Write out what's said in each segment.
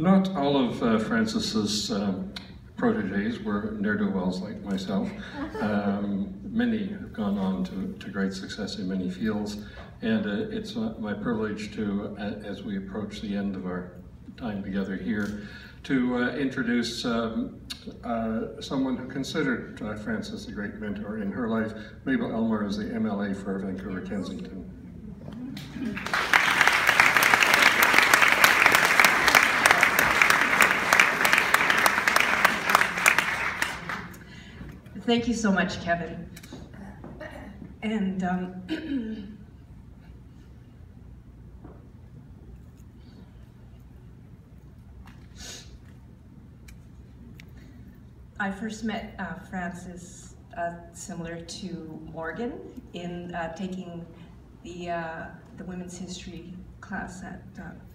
Not all of Francis's proteges were ne'er-do-wells like myself. Many have gone on to great success in many fields, and it's my privilege to, as we approach the end of our time together here, to introduce someone who considered Francis a great mentor in her life. Mabel Elmer is the MLA for Vancouver Kensington. Thank you so much, Kevin. And I first met Francis similar to Morgan in taking the women's history class at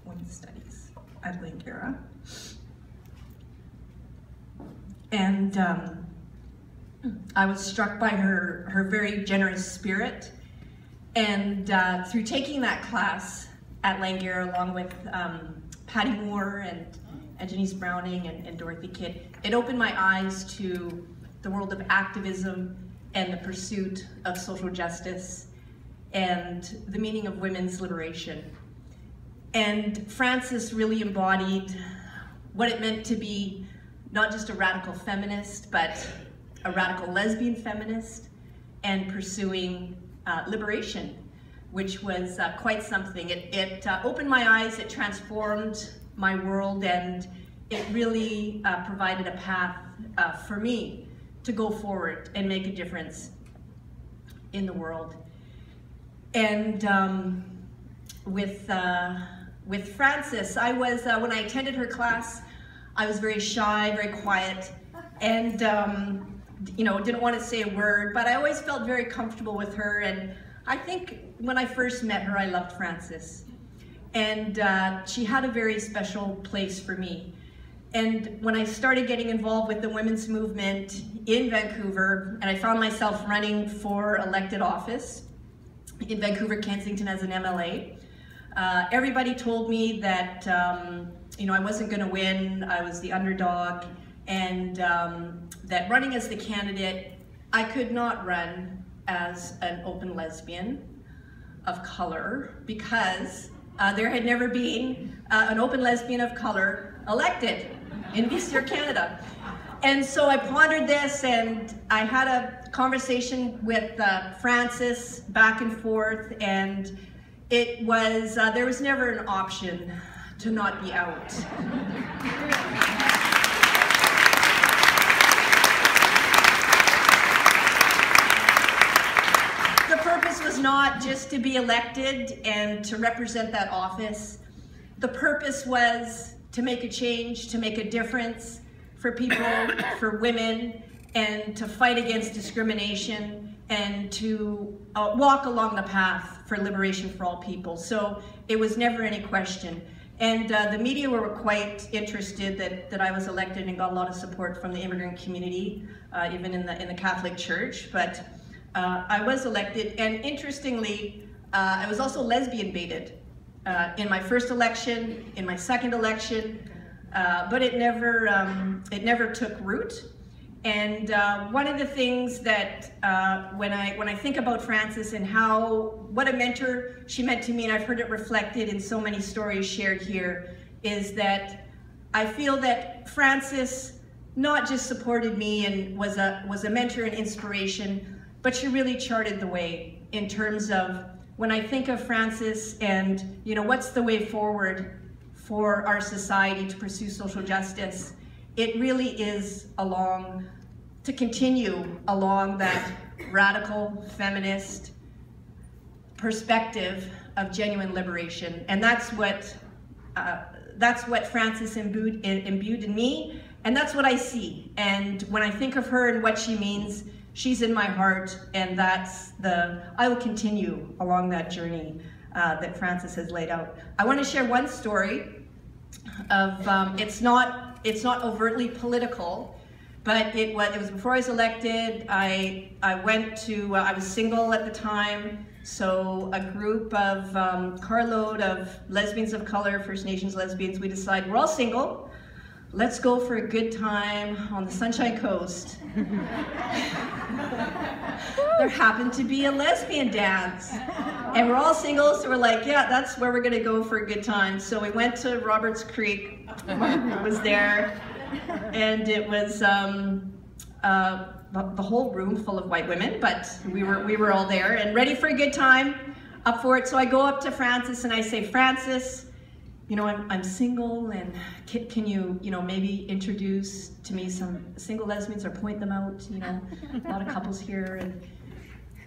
Women's Studies at Langara. And I was struck by her very generous spirit, and through taking that class at Langara along with Patty Moore and Janice Browning and Dorothy Kidd, it opened my eyes to the world of activism and the pursuit of social justice and the meaning of women's liberation. And Francis really embodied what it meant to be not just a radical feminist, but a radical lesbian feminist, and pursuing liberation, which was quite something. It opened my eyes, it transformed my world, and it really provided a path for me to go forward and make a difference in the world. And with Francis, I was, when I attended her class, I was very shy, very quiet, and you know, didn't want to say a word, but I always felt very comfortable with her. And I think when I first met her, I loved Francis. And she had a very special place for me. And when I started getting involved with the women's movement in Vancouver, and I found myself running for elected office in Vancouver Kensington as an MLA, everybody told me that you know, I wasn't going to win, I was the underdog, and that running as the candidate, I could not run as an open lesbian of color because there had never been an open lesbian of color elected in Eastern Canada. And so I pondered this, and I had a conversation with Francis back and forth, and it was, there was never an option to not be out. The purpose was not just to be elected and to represent that office. The purpose was to make a change, to make a difference for people, for women, and to fight against discrimination, and to walk along the path for liberation for all people. So it was never any question. And the media were quite interested that I was elected and got a lot of support from the immigrant community, even in the Catholic Church. But I was elected, and interestingly, I was also lesbian baited in my first election, in my second election, but it never took root. And one of the things that when I think about Francis and what a mentor she meant to me, and I've heard it reflected in so many stories shared here, is that I feel that Francis not just supported me and was a mentor and inspiration, but she really charted the way in terms of when I think of Francis and, you know, what's the way forward for our society to pursue social justice, it really is to continue along that radical feminist perspective of genuine liberation. And that's what Francis imbued in me, and that's what I see. And when I think of her and what she means, she's in my heart, and I will continue along that journey that Francis has laid out. I want to share one story of, it's not overtly political, but it was before I was elected. I was single at the time, So a group of carload of lesbians of color, First Nations lesbians, we decided we're all single. Let's go for a good time on the Sunshine Coast. There happened to be a lesbian dance. And we're all single, so we're like, yeah, that's where we're gonna go for a good time. So we went to Roberts Creek, Margaret was there, and it was the whole room full of white women, but we were all there and ready for a good time, up for it. So I go up to Frances and I say, Frances, you know, I'm single, and can you, maybe introduce to me some single lesbians or point them out, a lot of couples here. And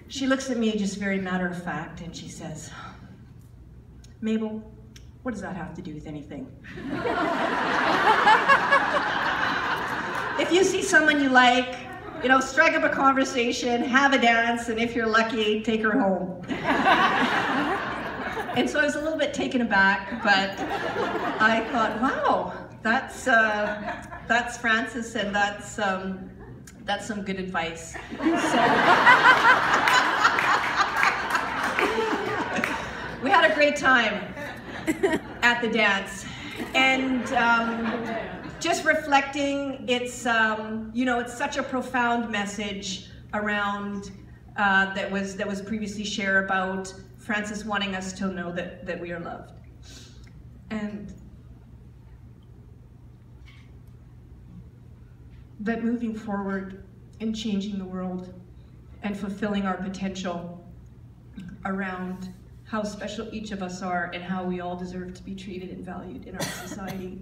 she looks at me just very matter of fact, and she says, Mabel, what does that have to do with anything? If you see someone you like, strike up a conversation, have a dance, and if you're lucky, take her home. And so I was a little bit taken aback, but I thought, wow, that's Frances, and that's some good advice. So we had a great time at the dance, and just reflecting, it's it's such a profound message around that was previously shared about Frances wanting us to know that we are loved. And that moving forward and changing the world and fulfilling our potential around how special each of us are and how we all deserve to be treated and valued in our society,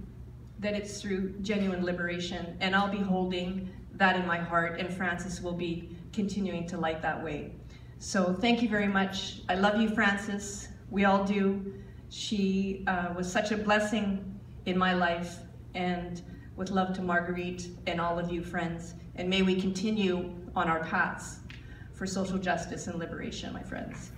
that it's through genuine liberation. And I'll be holding that in my heart, and Frances will be continuing to light that way. So thank you very much. I love you, Frances. We all do. She was such a blessing in my life, and with love to Marguerite and all of you friends. And may we continue on our paths for social justice and liberation, my friends.